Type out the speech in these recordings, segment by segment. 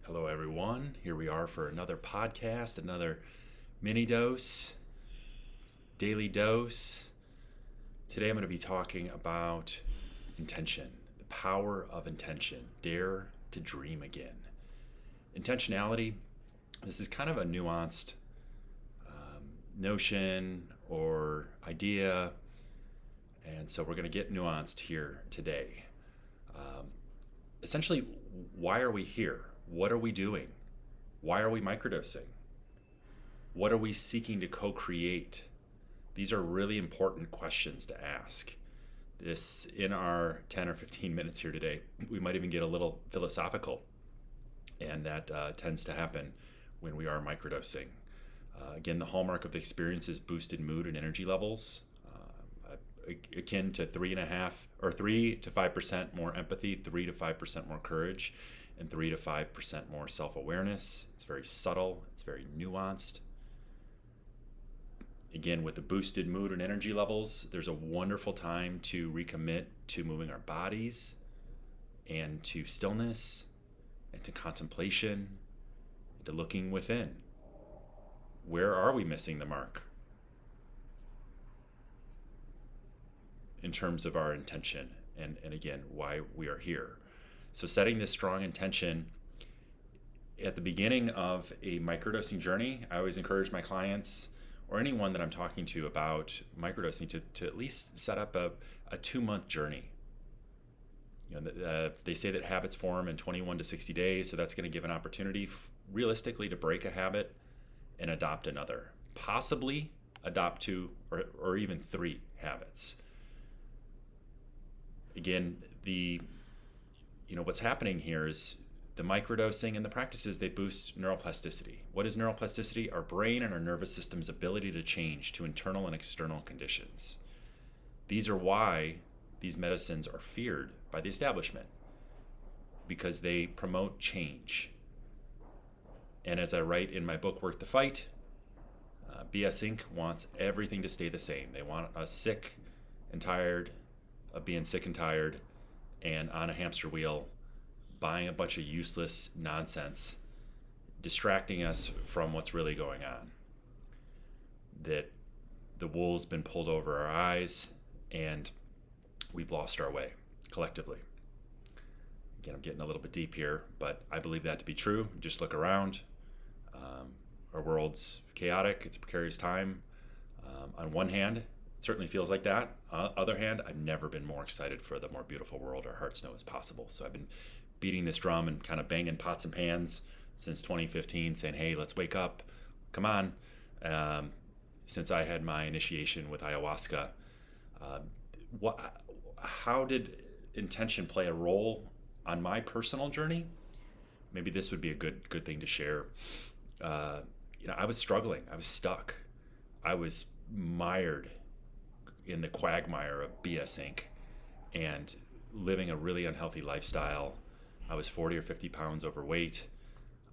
Hello, everyone. Here we are for another podcast, another mini dose, daily dose. Today I'm going to be talking about intention, the power of intention. Dare to dream again. Intentionality, this is kind of a nuanced notion or idea, and so we're going to get nuanced here today. Essentially, why are we here? What are we doing? Why are we microdosing? What are we seeking to co-create? These are really important questions to ask. This, in our 10 or 15 minutes here today, we might even get a little philosophical, and that tends to happen when we are microdosing. Again, the hallmark of the experience is boosted mood and energy levels, akin to 3 to 5% more empathy, 3 to 5% more courage, and 3 to 5% more self-awareness. It's very subtle, it's very nuanced. Again, with the boosted mood and energy levels, there's a wonderful time to recommit to moving our bodies and to stillness and to contemplation and to looking within. Where are we missing the mark in terms of our intention and again, why we are here? So setting this strong intention at the beginning of a microdosing journey, I always encourage my clients or anyone that I'm talking to about microdosing to at least set up a 2-month journey. They say that habits form in 21 to 60 days, so that's going to give an opportunity realistically to break a habit and adopt another, possibly adopt 2 or even 3 habits. Again, what's happening here is the microdosing and the practices, they boost neuroplasticity. What is neuroplasticity? Our brain and our nervous system's ability to change to internal and external conditions. These are why these medicines are feared by the establishment, because they promote change. And as I write in my book, Worth the Fight, BS Inc. wants everything to stay the same. They want us sick and tired of being sick and tired and on a hamster wheel, buying a bunch of useless nonsense, distracting us from what's really going on. That the wool's been pulled over our eyes and we've lost our way collectively. Again, I'm getting a little bit deep here, but I believe that to be true. Just look around. Our world's chaotic. It's a precarious time. On one hand, it certainly feels like that. On the other hand, I've never been more excited for the more beautiful world our hearts know is possible. So I've been beating this drum and kind of banging pots and pans since 2015, saying, hey, let's wake up. Come on. Since I had my initiation with ayahuasca, how did intention play a role on my personal journey? Maybe this would be a good thing to share. I was struggling. I was stuck. I was mired in the quagmire of BS Inc. and living a really unhealthy lifestyle. I was 40 or 50 pounds overweight.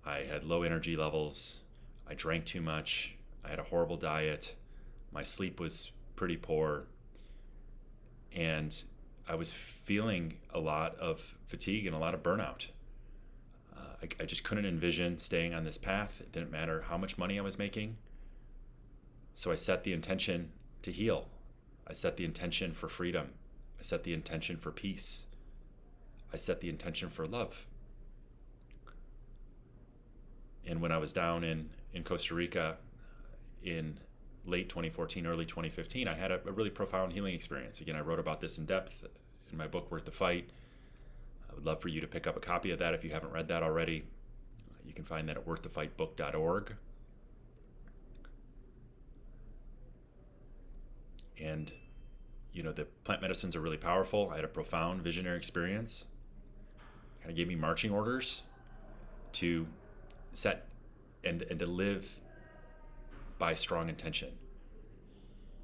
I had low energy levels. I drank too much. I had a horrible diet. My sleep was pretty poor. And I was feeling a lot of fatigue and a lot of burnout. I just couldn't envision staying on this path. It didn't matter how much money I was making. So I set the intention to heal. I set the intention for freedom. I set the intention for peace. I set the intention for love. And when I was down in Costa Rica in late 2014, early 2015, I had a really profound healing experience. Again, I wrote about this in depth in my book, Worth the Fight. I would love for you to pick up a copy of that if you haven't read that already. You can find that at worththefightbook.org. And, the plant medicines are really powerful. I had a profound visionary experience. Kind of gave me marching orders to set and to live by strong intention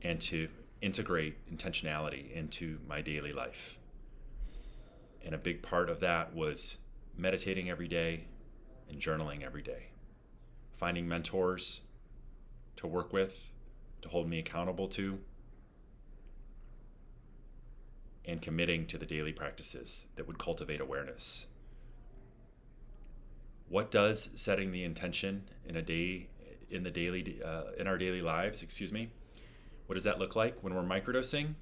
and to integrate intentionality into my daily life. And a big part of that was meditating every day and journaling every day. Finding mentors to work with, to hold me accountable to, and committing to the daily practices that would cultivate awareness. What does setting the intention in our daily lives, what does that look like when we're microdosing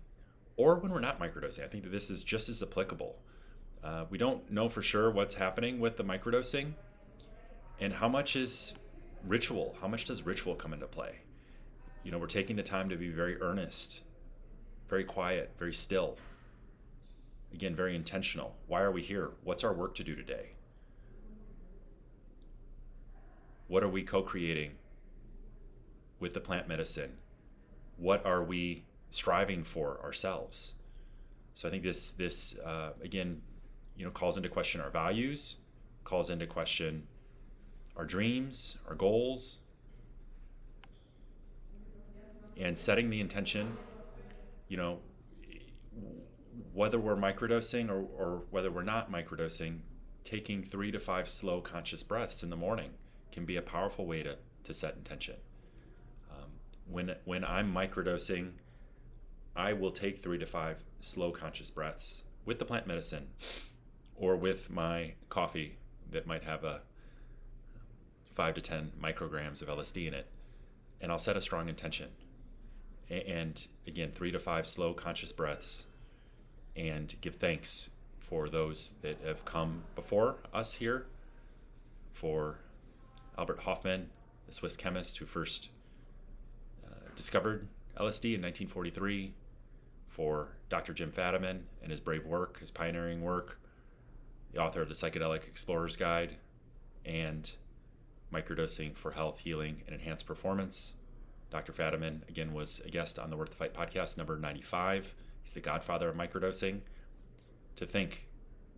or when we're not microdosing? I think that this is just as applicable. We don't know for sure what's happening with the microdosing and how much is ritual. How much does ritual come into play? We're taking the time to be very earnest, very quiet, very still. Again, very intentional. Why are we here? What's our work to do today? What are we co-creating with the plant medicine? What are we striving for ourselves? So I think this again, calls into question our values, calls into question our dreams, our goals, and setting the intention, whether we're microdosing or whether we're not microdosing, taking 3 to 5 slow conscious breaths in the morning can be a powerful way to set intention. When I'm microdosing, I will take 3 to 5 slow conscious breaths with the plant medicine or with my coffee that might have a 5 to 10 micrograms of LSD in it, and I'll set a strong intention. And again, 3 to 5 slow conscious breaths, and give thanks for those that have come before us here, for Albert Hofmann, the Swiss chemist who first discovered LSD in 1943, for Dr. Jim Fadiman and his brave work, his pioneering work, the author of the Psychedelic Explorer's Guide, and Microdosing for Health, Healing, and Enhanced Performance. Dr. Fadiman, again, was a guest on the Worth the Fight podcast, number 95. He's the godfather of microdosing. To think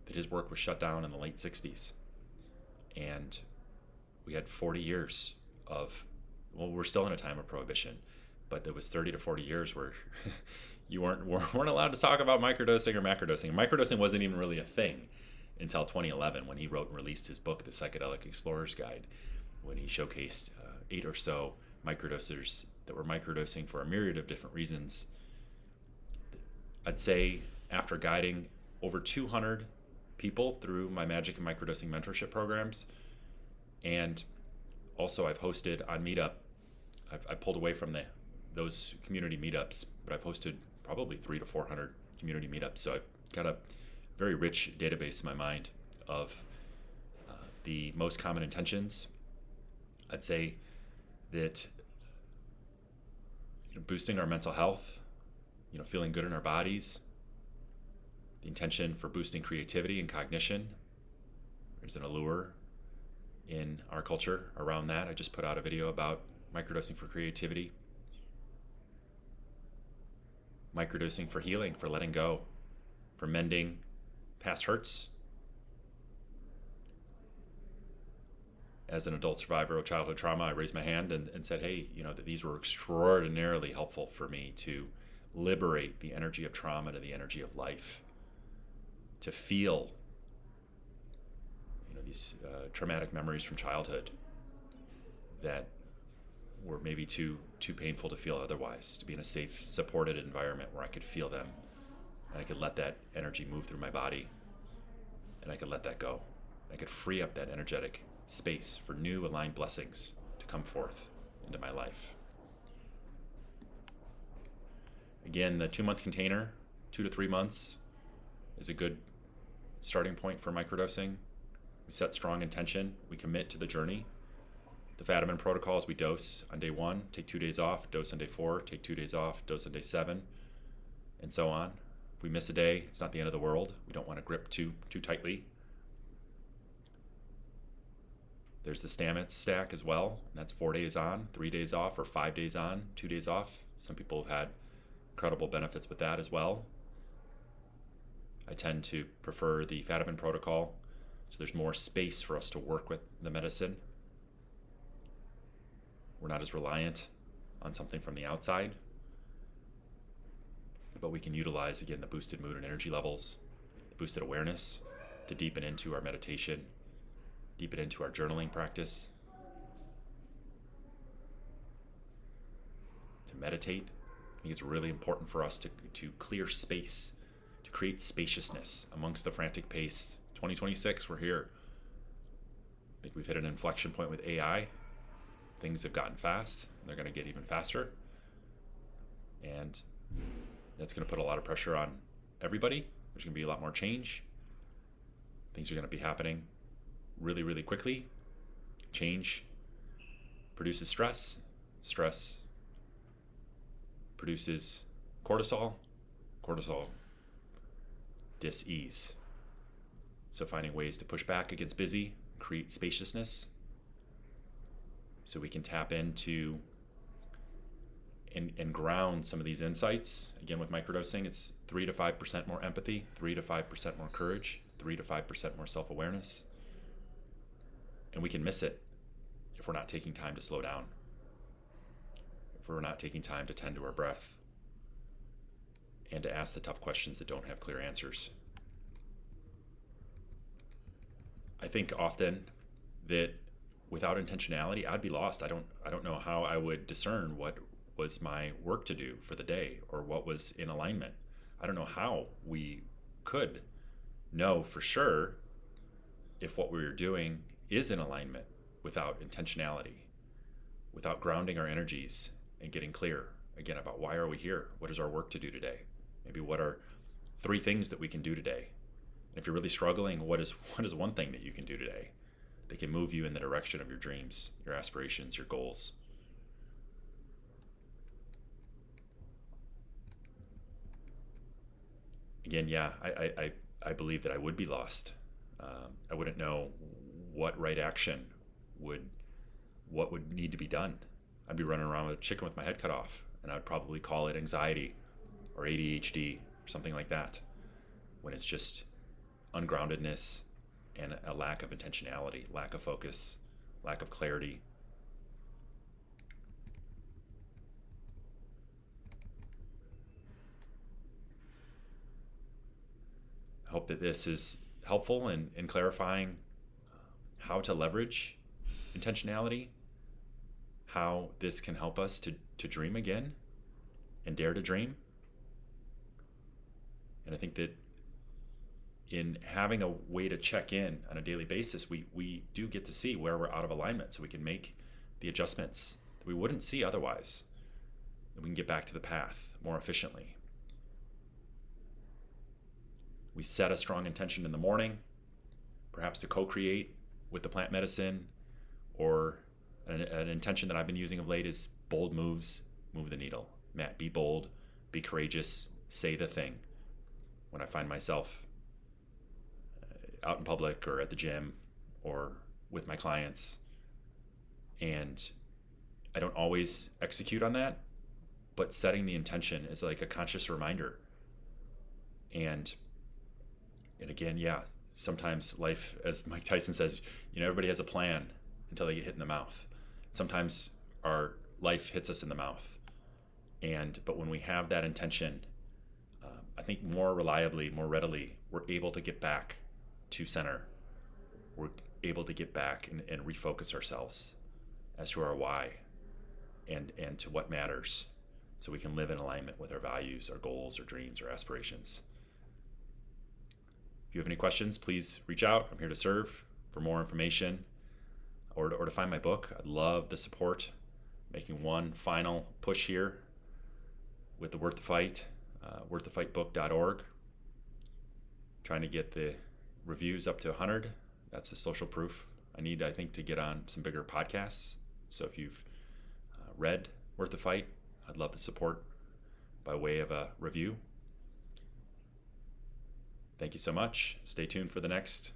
that his work was shut down in the late 60s. And we had 40 years of, we're still in a time of prohibition, but there was 30 to 40 years where you weren't allowed to talk about microdosing or macrodosing. Microdosing wasn't even really a thing until 2011, when he wrote and released his book, The Psychedelic Explorer's Guide, when he showcased 8 or so microdosers that were microdosing for a myriad of different reasons. I'd say after guiding over 200 people through my Magic and Microdosing mentorship programs, and also I've hosted on Meetup, I pulled away from those community meetups, but I've hosted probably 300 to 400 community meetups. So I've got a very rich database in my mind of the most common intentions. I'd say that boosting our mental health, feeling good in our bodies, the intention for boosting creativity and cognition. There's an allure in our culture around that. I just put out a video about microdosing for creativity, microdosing for healing, for letting go, for mending past hurts. As an adult survivor of childhood trauma, I raised my hand and said, hey, that these were extraordinarily helpful for me to liberate the energy of trauma to the energy of life, to feel these traumatic memories from childhood that were maybe too painful to feel otherwise, to be in a safe, supported environment where I could feel them and I could let that energy move through my body and I could let that go. I could free up that energetic space for new aligned blessings to come forth into my life. Again, the 2-month container, 2 to 3 months, is a good starting point for microdosing. We set strong intention. We commit to the journey. The Fadiman protocol is we dose on day 1, take 2 days off, dose on day 4, take 2 days off, dose on day 7, and so on. If we miss a day, it's not the end of the world. We don't want to grip too tightly. There's the Stamets stack as well. And that's 4 days on, 3 days off, or 5 days on, 2 days off. Some people have had incredible benefits with that as well. I tend to prefer the Fadiman protocol, so there's more space for us to work with the medicine. We're not as reliant on something from the outside, but we can utilize, again, the boosted mood and energy levels, the boosted awareness to deepen into our meditation, deepen into our journaling practice, to meditate. I think it's really important for us to clear space, to create spaciousness amongst the frantic pace. 2026, we're here. I think we've hit an inflection point with AI. Things have gotten fast. They're going to get even faster. And that's going to put a lot of pressure on everybody. There's going to be a lot more change. Things are going to be happening really, really quickly. Change produces stress. Stress produces cortisol. Cortisol, dis-ease. So finding ways to push back against busy, create spaciousness, so we can tap into and ground some of these insights. Again, with microdosing, it's 3 to 5% more empathy, 3 to 5% more courage, 3 to 5% more self-awareness. And we can miss it if we're not taking time to slow down, if we're not taking time to tend to our breath and to ask the tough questions that don't have clear answers. I think often that without intentionality, I'd be lost. I don't know how I would discern what was my work to do for the day or what was in alignment. I don't know how we could know for sure if what we were doing is in alignment without intentionality, without grounding our energies and getting clear again about why are we here? What is our work to do today? Maybe what are 3 things that we can do today? And if you're really struggling, what is one thing that you can do today that can move you in the direction of your dreams, your aspirations, your goals? Again, yeah, I believe that I would be lost. I wouldn't know what right action what would need to be done. I'd be running around with a chicken with my head cut off, and I would probably call it anxiety or ADHD or something like that, when it's just ungroundedness and a lack of intentionality, lack of focus, lack of clarity. I hope that this is helpful in clarifying how to leverage intentionality, how this can help us to dream again and dare to dream. And I think that in having a way to check in on a daily basis, we do get to see where we're out of alignment, so we can make the adjustments that we wouldn't see otherwise. And we can get back to the path more efficiently. We set a strong intention in the morning, perhaps to co-create with the plant medicine, or an intention that I've been using of late is bold moves, move the needle. Matt, be bold, be courageous, say the thing. When I find myself out in public or at the gym or with my clients, and I don't always execute on that, but setting the intention is like a conscious reminder. And again, yeah, sometimes life, as Mike Tyson says, everybody has a plan until they get hit in the mouth. Sometimes our life hits us in the mouth. But when we have that intention, I think more reliably, more readily, we're able to get back to center. We're able to get back and refocus ourselves as to our why and to what matters, so we can live in alignment with our values, our goals, our dreams, our aspirations. If you have any questions, please reach out. I'm here to serve. For more information or to find my book, I'd love the support. Making one final push here with the Worth the Fight, worththefightbook.org. Trying to get the reviews up to 100. That's the social proof I need, I think, to get on some bigger podcasts. So if you've read Worth the Fight, I'd love the support by way of a review. Thank you so much. Stay tuned for the next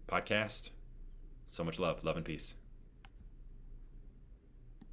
podcast. So much love and peace.